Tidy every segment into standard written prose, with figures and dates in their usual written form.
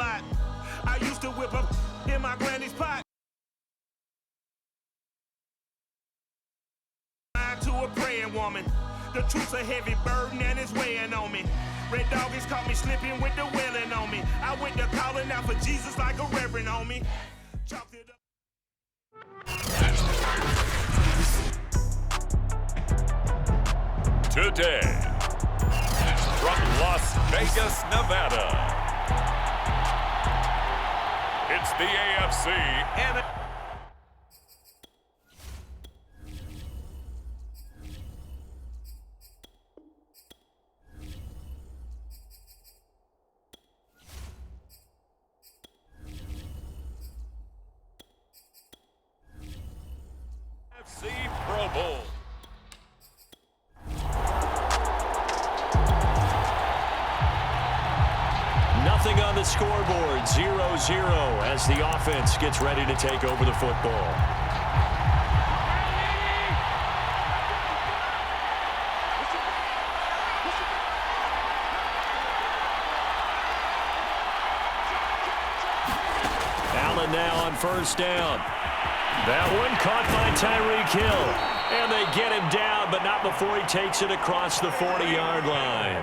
lot. I used to whip up in my granny's pot. To a praying woman. The truth's a heavy burden and it's weighing on me. Red doggies caught me slipping with the wailing on me. I went to calling out for Jesus like a reverend on me. Chopped it up. Today, from Las Vegas, Nevada, it's the AFC and AFC Pro Bowl. Nothing on the scoreboard, 0-0 as the offense gets ready to take over the football. Allen now on first down. That one caught by Tyreek Hill. And they get him down, but not before he takes it across the 40-yard line.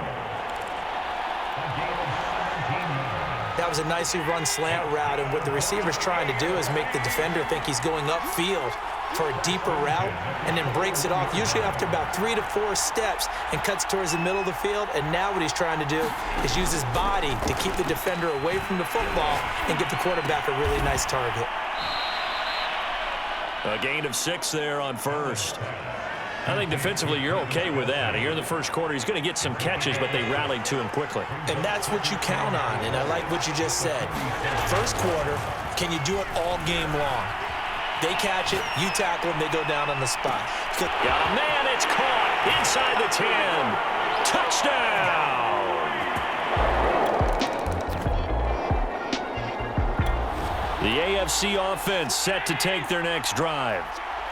That was a nicely run slant route, and what the receiver's trying to do is make the defender think he's going upfield for a deeper route and then breaks it off, usually after about 3 to 4 steps, and cuts towards the middle of the field. And now what he's trying to do is use his body to keep the defender away from the football and get the quarterback a really nice target. A gain of 6 there on first. I think defensively you're okay with that. Here in the first quarter, he's going to get some catches, but they rallied to him quickly. And that's what you count on, and I like what you just said. First quarter, can you do it all game long? They catch it, you tackle them, they go down on the spot. Got a man, it's caught inside the 10. Touchdown! The AFC offense set to take their next drive.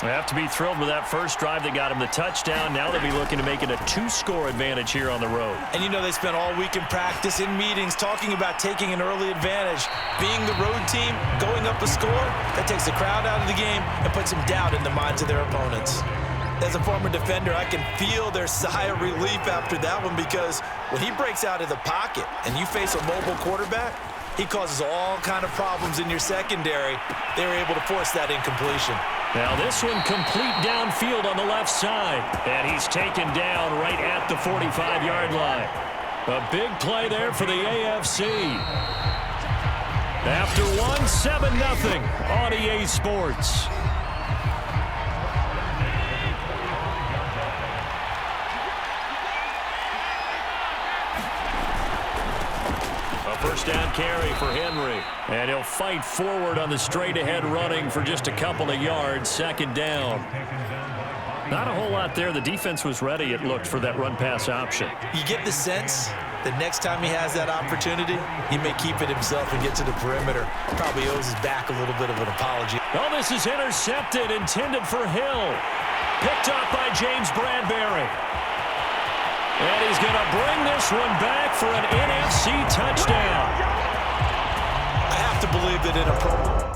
They have to be thrilled with that first drive that got him the touchdown. Now they'll be looking to make it a 2-score advantage here on the road. And you know they spent all week in practice, in meetings, talking about taking an early advantage. Being the road team, going up a score, that takes the crowd out of the game and puts some doubt in the minds of their opponents. As a former defender, I can feel their sigh of relief after that one, because when he breaks out of the pocket and you face a mobile quarterback, he causes all kind of problems in your secondary. They were able to force that incompletion. Now this one complete downfield on the left side. And he's taken down right at the 45-yard line. A big play there for the AFC. After one, 7-0 on EA Sports. First down carry for Henry. And he'll fight forward on the straight-ahead running for just a couple of yards. Second down. Not a whole lot there. The defense was ready, it looked, for that run-pass option. You get the sense that next time he has that opportunity, he may keep it himself and get to the perimeter. Probably owes his back a little bit of an apology. Oh, this is intercepted, intended for Hill. Picked up by James Bradbury. And he's going to bring this one back for an NFC touchdown. I have to believe that in a pro.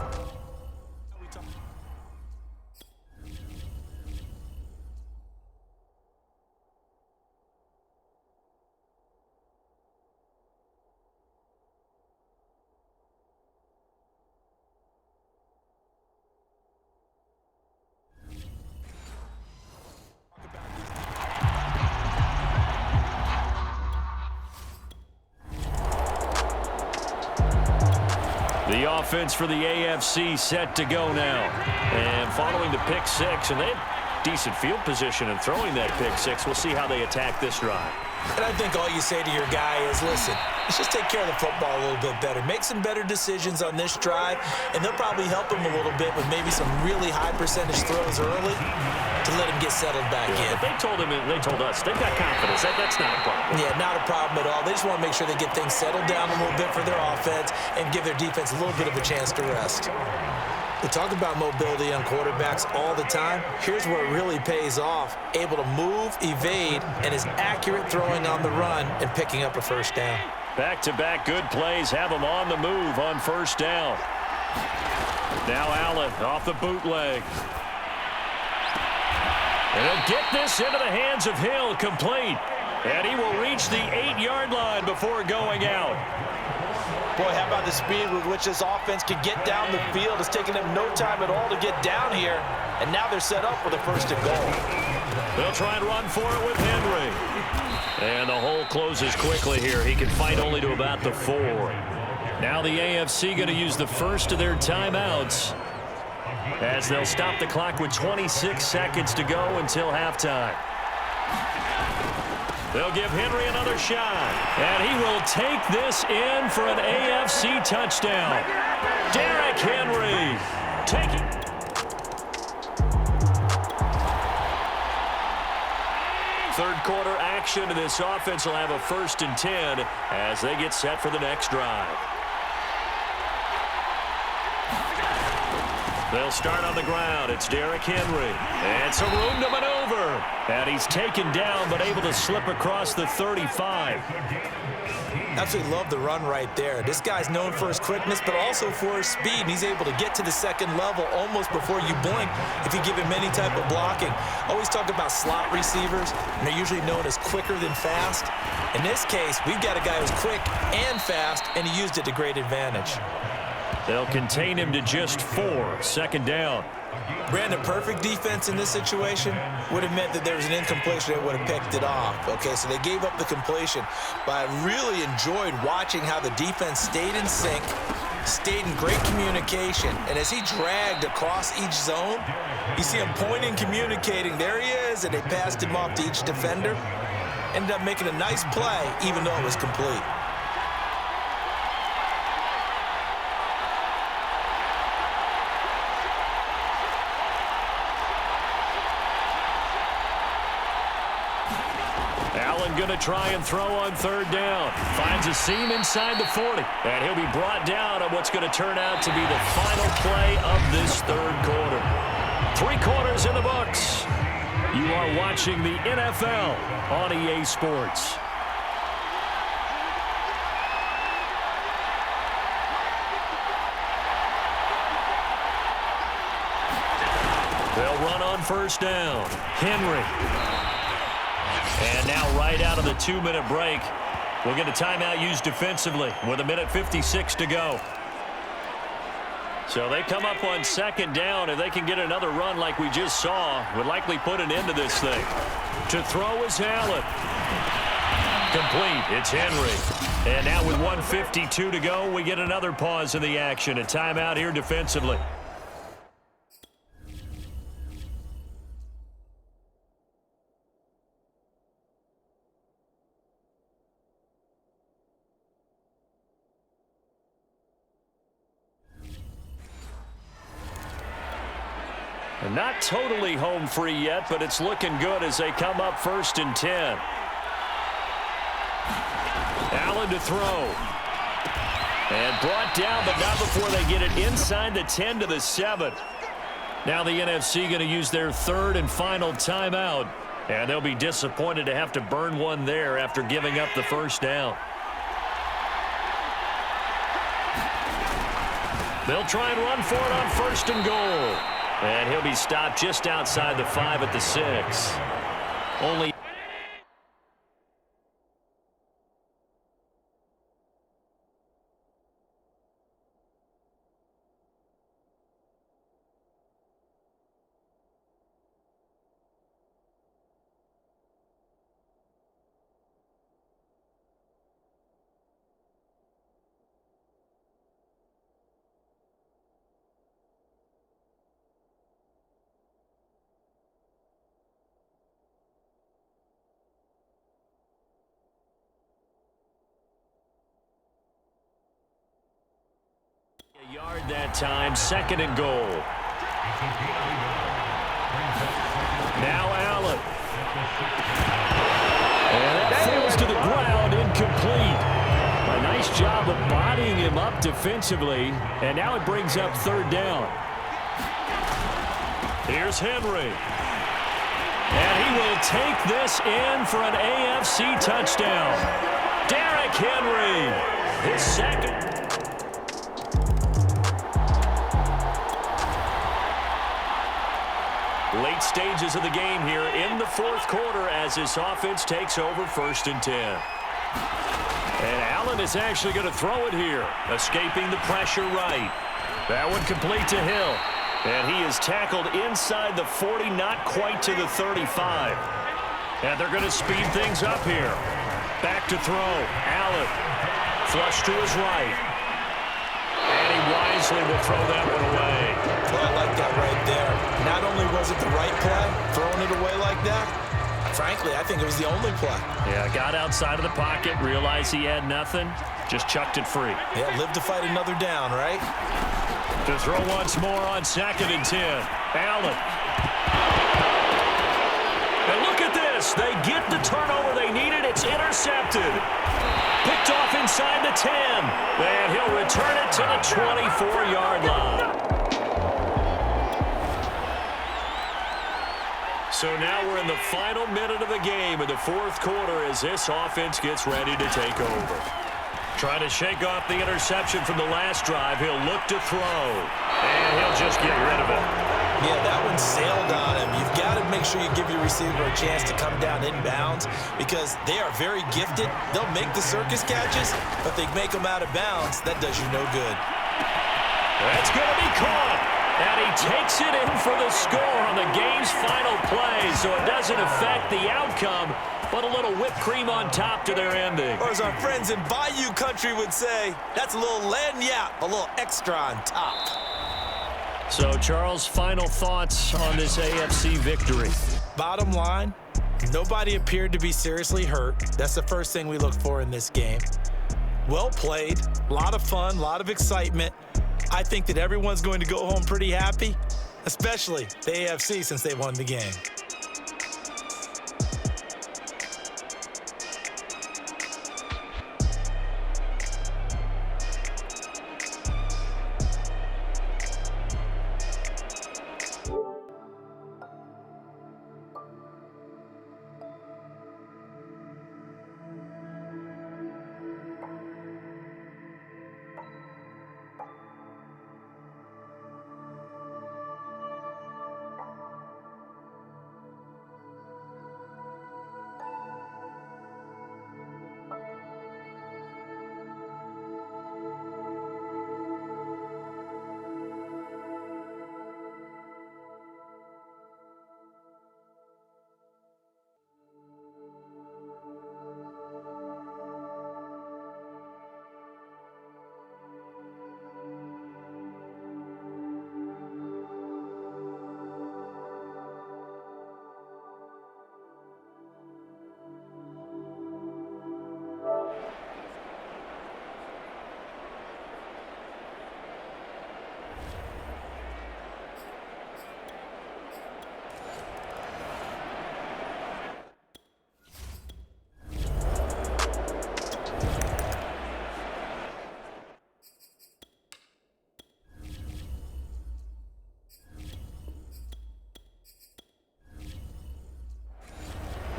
The offense for the AFC set to go now. And following the pick 6, and they had decent field position in throwing that pick 6. We'll see how they attack this drive. And I think all you say to your guy is, listen, let's just take care of the football a little bit better. Make some better decisions on this drive, and they'll probably help him a little bit with maybe some really high percentage throws early to let him get settled back in. But they told us, they've got confidence. That's not a problem. Yeah, not a problem at all. They just want to make sure they get things settled down a little bit for their offense and give their defense a little bit of a chance to rest. We talk about mobility on quarterbacks all the time. Here's where it really pays off. Able to move, evade, and is accurate throwing on the run and picking up a first down. Back-to-back good plays have him on the move on first down. Now Allen off the bootleg. And he'll get this into the hands of Hill, complete. And he will reach the 8-yard line before going out. Boy, how about the speed with which this offense can get down the field? It's taken them no time at all to get down here. And now they're set up for the first and goal. They'll try and run for it with Henry. And the hole closes quickly here. He can fight only to about the 4. Now the AFC going to use the first of their timeouts as they'll stop the clock with 26 seconds to go until halftime. They'll give Henry another shot. And he will take this in for an AFC touchdown. Derrick Henry taking. Third quarter action, and this offense will have a 1st and 10 as they get set for the next drive. They'll start on the ground. It's Derrick Henry. And some room to maneuver. And he's taken down but able to slip across the 35. Absolutely love the run right there. This guy's known for his quickness, but also for his speed. And he's able to get to the second level almost before you blink if you give him any type of blocking. Always talk about slot receivers, and they're usually known as quicker than fast. In this case, we've got a guy who's quick and fast, and he used it to great advantage. They'll contain him to just 4. Second down. Brandon, perfect defense in this situation would have meant that there was an incompletion that would have picked it off. Okay, so they gave up the completion. But I really enjoyed watching how the defense stayed in sync, stayed in great communication. And as he dragged across each zone, you see him pointing, communicating. There he is, and they passed him off to each defender. Ended up making a nice play, even though it was complete. Allen going to try and throw on third down. Finds a seam inside the 40. And he'll be brought down on what's going to turn out to be the final play of this third quarter. 3 quarters in the books. You are watching the NFL on EA Sports. They'll run on first down. Henry. And now right out of the 2-minute break, we'll get a timeout used defensively with 1:56 to go. So they come up on second down. If they can get another run like we just saw, would likely put an end to this thing. To throw is Allen. Complete. It's Henry. And now with 1:52 to go, we get another pause in the action. A timeout here defensively. Not totally home free yet, but it's looking good as they come up 1st and 10. Allen to throw. And brought down, but not before they get it inside the 10 to the 7. Now the NFC going to use their 3rd and final timeout. And they'll be disappointed to have to burn one there after giving up the first down. They'll try and run for it on 1st and goal. And he'll be stopped just outside the 5 at the 6. Only a yard that time, 2nd and goal. Now Allen. And that falls to the ground, incomplete. A nice job of bodying him up defensively. And now it brings up 3rd down. Here's Henry. And he will take this in for an AFC touchdown. Derrick Derrick Henry. His second. Late stages of the game here in the fourth quarter as this offense takes over 1st and 10. And Allen is actually going to throw it here, escaping the pressure right. That one complete to Hill. And he is tackled inside the 40, not quite to the 35. And they're going to speed things up here. Back to throw. Allen. Flush to his right. And he wisely will throw that one away. Well, I like that right there. Not only was it the right play, throwing it away like that, frankly, I think it was the only play. Yeah, got outside of the pocket, realized he had nothing, just chucked it free. Yeah, live to fight another down, right? To throw once more on 2nd and 10. Allen. And look at this. They get the turnover they needed. It's intercepted. Picked off inside the 10. And he'll return it to the 24-yard line. So now we're in the final minute of the game in the fourth quarter as this offense gets ready to take over. Trying to shake off the interception from the last drive. He'll look to throw. And he'll just get rid of it. Yeah, that one sailed on him. You've got to make sure you give your receiver a chance to come down inbounds because they are very gifted. They'll make the circus catches, but they make them out of bounds. That does you no good. That's going to be caught. And he takes it in for the score on the game's final play, so it doesn't affect the outcome, but a little whipped cream on top to their ending. Or as our friends in Bayou Country would say, that's a little lagniappe, a little extra on top. So, Charles, final thoughts on this AFC victory? Bottom line, nobody appeared to be seriously hurt. That's the first thing we look for in this game. Well played, a lot of fun, a lot of excitement. I think that everyone's going to go home pretty happy, especially the AFC since they won the game.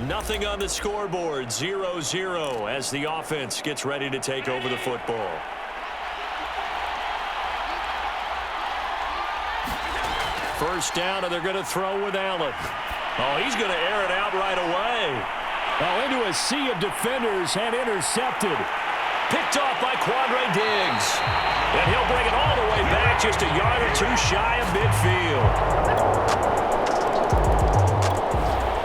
Nothing on the scoreboard, 0-0 as the offense gets ready to take over the football. First down, and they're going to throw with Allen. Oh, he's going to air it out right away. Oh, into a sea of defenders and intercepted. Picked off by Quandre Diggs. And he'll bring it all the way back just a yard or two shy of midfield.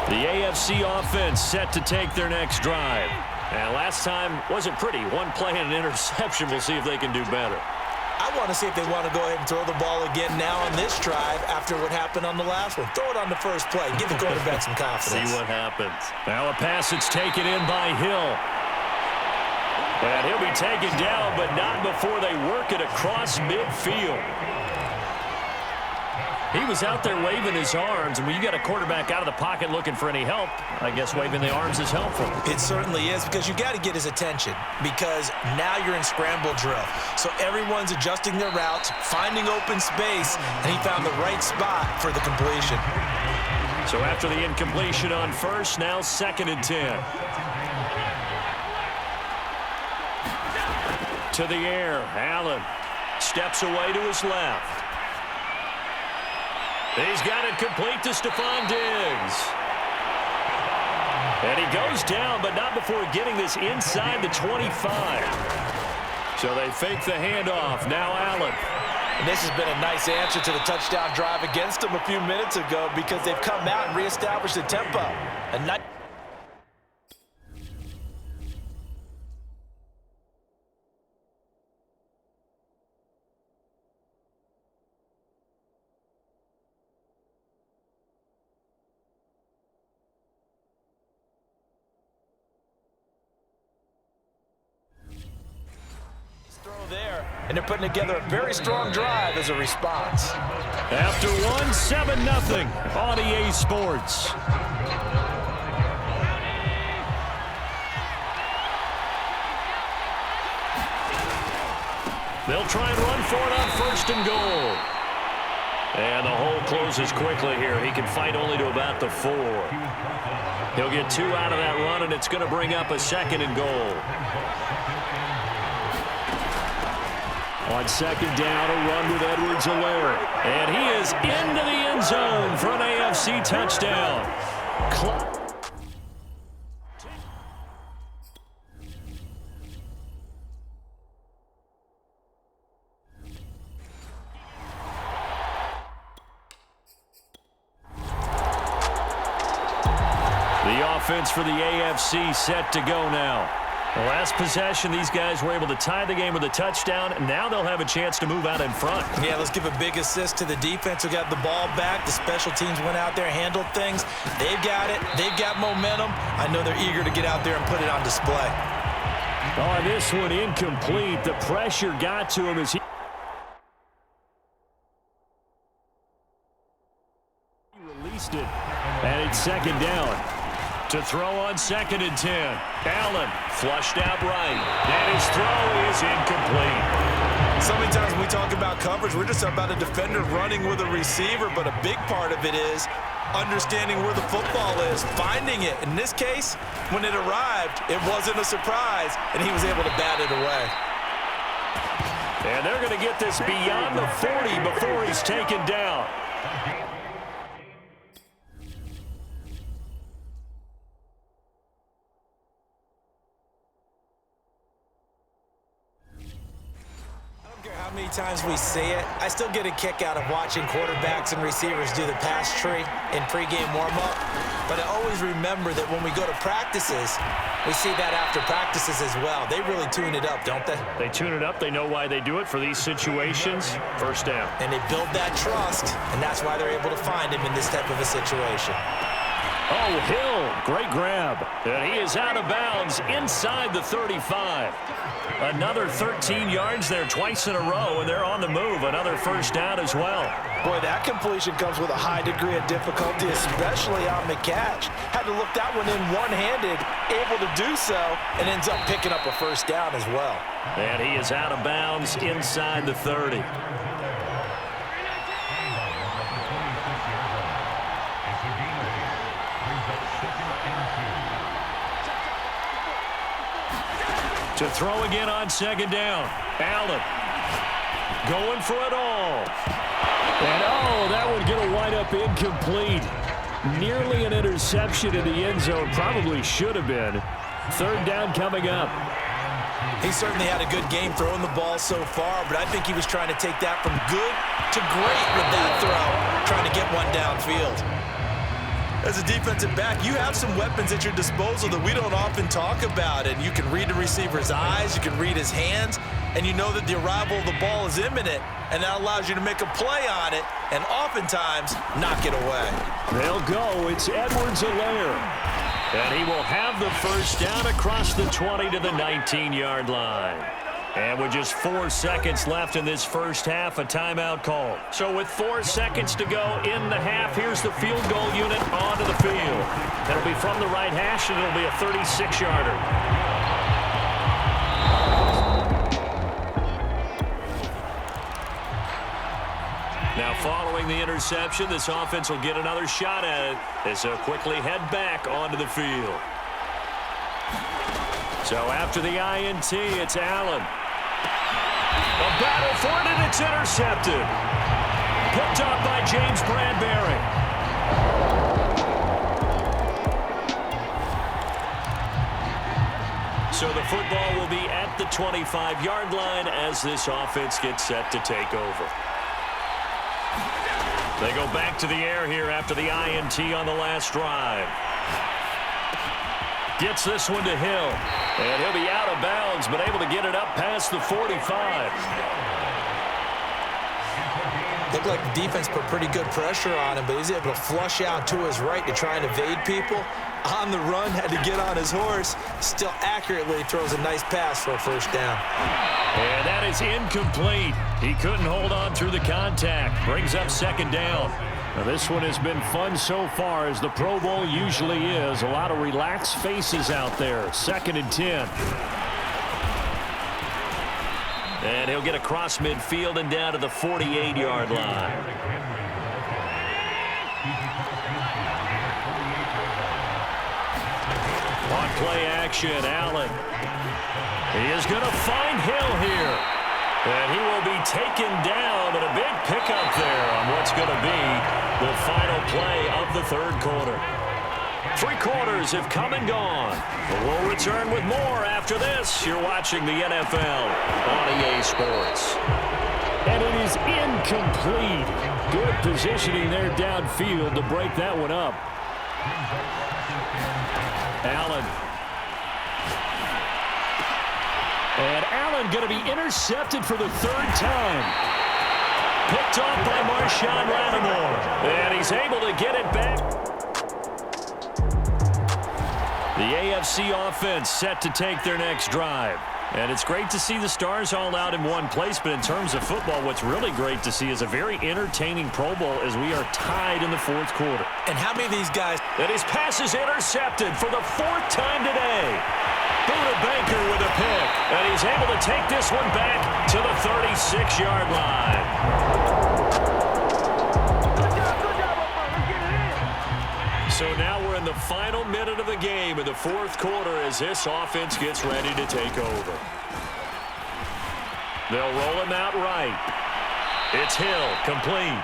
The AFC offense set to take their next drive. And last time wasn't pretty. One play and an interception. We'll see if they can do better. I want to see if they want to go ahead and throw the ball again now on this drive after what happened on the last one. Throw it on the first play. Give the quarterback some confidence. See what happens. Now a pass that's taken in by Hill. And he'll be taken down, but not before they work it across midfield. He was out there waving his arms, and when you got a quarterback out of the pocket looking for any help, I guess waving the arms is helpful. It certainly is, because you got to get his attention, because now you're in scramble drill. So everyone's adjusting their routes, finding open space, and he found the right spot for the completion. So after the incompletion on first, now 2nd and 10. to the air. Allen steps away to his left. He's got it complete to Stephon Diggs. And he goes down, but not before getting this inside the 25. So they fake the handoff. Now Allen. And this has been a nice answer to the touchdown drive against them a few minutes ago because they've come out and reestablished the tempo. A nice throw there, and they're putting together a very strong drive as a response. After one, 7-0 on EA Sports. They'll try and run for it on 1st and goal. And the hole closes quickly here. He can fight only to about the 4. He'll get 2 out of that run, and it's going to bring up a 2nd and goal. On 2nd down, a run with Edwards-Helaire. And he is into the end zone for an AFC touchdown. The offense for the AFC set to go now. The last possession, these guys were able to tie the game with a touchdown, and now they'll have a chance to move out in front. Yeah, let's give a big assist to the defense who got the ball back. The special teams went out there, handled things. They've got it. They've got momentum. I know they're eager to get out there and put it on display. Oh, this one incomplete. The pressure got to him as he released it, and it's 2nd down. To throw on 2nd and 10. Allen flushed out right. And his throw is incomplete. So many times when we talk about coverage, we're just about a defender running with a receiver, but a big part of it is understanding where the football is, finding it. In this case, when it arrived, it wasn't a surprise, and he was able to bat it away. And they're going to get this beyond the 40 before he's taken down. How many times we see it, I still get a kick out of watching quarterbacks and receivers do the pass tree in pregame warm-up. But I always remember that when we go to practices, we see that after practices as well. They really tune it up, don't they? They tune it up. They know why they do it for these situations. 1st down. And they build that trust, and that's why they're able to find him in this type of a situation. Oh, Hill, great grab. And he is out of bounds inside the 35. Another 13 yards there twice in a row, and they're on the move. Another 1st down as well. Boy, that completion comes with a high degree of difficulty, especially on the catch. Had to look that one in one-handed, able to do so, and ends up picking up a 1st down as well. And he is out of bounds inside the 30. To throw again on 2nd down. Allen going for it all. And, oh, that would get a wind-up incomplete. Nearly an interception in the end zone. Probably should have been. 3rd down coming up. He certainly had a good game throwing the ball so far, but I think he was trying to take that from good to great with that throw, trying to get one downfield. As a defensive back, you have some weapons at your disposal that we don't often talk about, and you can read the receiver's eyes, you can read his hands, and you know that the arrival of the ball is imminent, and that allows you to make a play on it and oftentimes knock it away. They'll go. It's Edwards-Helaire. And he will have the 1st down across the 20 to the 19-yard line. And with just 4 seconds left in this 1st half, a timeout call. So with 4 seconds to go in the half, here's the field goal unit onto the field. It'll be from the right hash, and it'll be a 36-yarder. Now following the interception, this offense will get another shot at it as they'll quickly head back onto the field. So after the INT, it's Allen. A battle for it, and it's intercepted. Picked up by James Bradbury. So the football will be at the 25-yard line as this offense gets set to take over. They go back to the air here after the INT on the last drive. Gets this one to Hill. And he'll be out of bounds, but able to get it up past the 45. Looked like the defense put pretty good pressure on him, but he's able to flush out to his right to try and evade people. On the run, had to get on his horse. Still accurately throws a nice pass for a first down. And that is incomplete. He couldn't hold on through the contact. Brings up second down. Now this one has been fun so far, as the Pro Bowl usually is. A lot of relaxed faces out there. 2nd and 10. And he'll get across midfield and down to the 48-yard line. On play action, Allen. He is going to find Hill here. And he will be taken down, but a big pickup there on what's going to be the final play of the third quarter. 3 quarters have come and gone. But we'll return with more after this. You're watching the NFL on EA Sports. And it is incomplete. Good positioning there downfield to break that one up. Allen. And Allen going to be intercepted for the 3rd time. Picked off by Marshawn Lattimore. And he's able to get it back. The AFC offense set to take their next drive. And it's great to see the stars all out in one place, but in terms of football, what's really great to see is a very entertaining Pro Bowl as we are tied in the 4th quarter. And how many of these guys... And his pass is intercepted for the 4th time today. Buda Baker with a pick, and he's able to take this one back to the 36-yard line. So now we're in the final minute of the game in the 4th quarter as this offense gets ready to take over. They'll roll him out right. It's Hill, complete.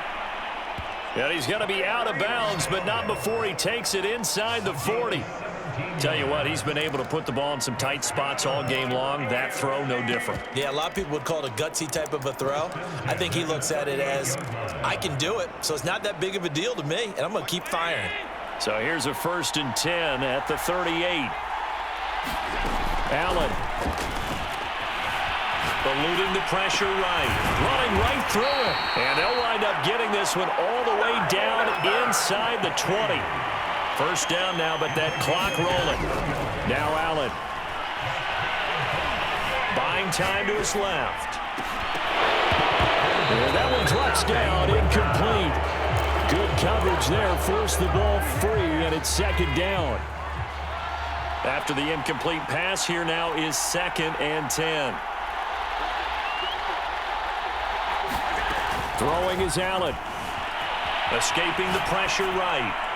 And he's going to be out of bounds, but not before he takes it inside the 40. Tell you what, he's been able to put the ball in some tight spots all game long. That throw, no different. Yeah, a lot of people would call it a gutsy type of a throw. I think he looks at it as, I can do it, so it's not that big of a deal to me, and I'm going to keep firing. So here's a 1st and 10 at the 38. Allen. Eluding the pressure right. Running right through it. And they'll wind up getting this one all the way down inside the 20. First down now, but that clock rolling. Now Allen. Buying time to his left. And that one drops down, incomplete. Good coverage there, forced the ball free, and it's 2nd down. After the incomplete pass, here now is 2nd and 10. Throwing is Allen. Escaping the pressure right.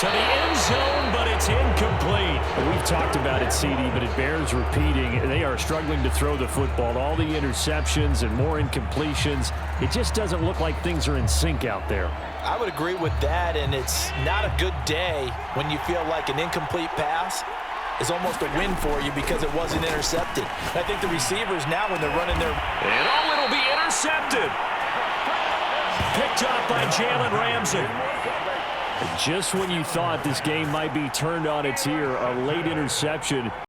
To the end zone, but it's incomplete. We've talked about it, CD, but it bears repeating. They are struggling to throw the football. All the interceptions and more incompletions. It just doesn't look like things are in sync out there. I would agree with that, and it's not a good day when you feel like an incomplete pass is almost a win for you because it wasn't intercepted. I think the receivers now, when they're running their... And it'll be intercepted. Picked up by Jalen Ramsey. Just when you thought this game might be turned on its ear, a late interception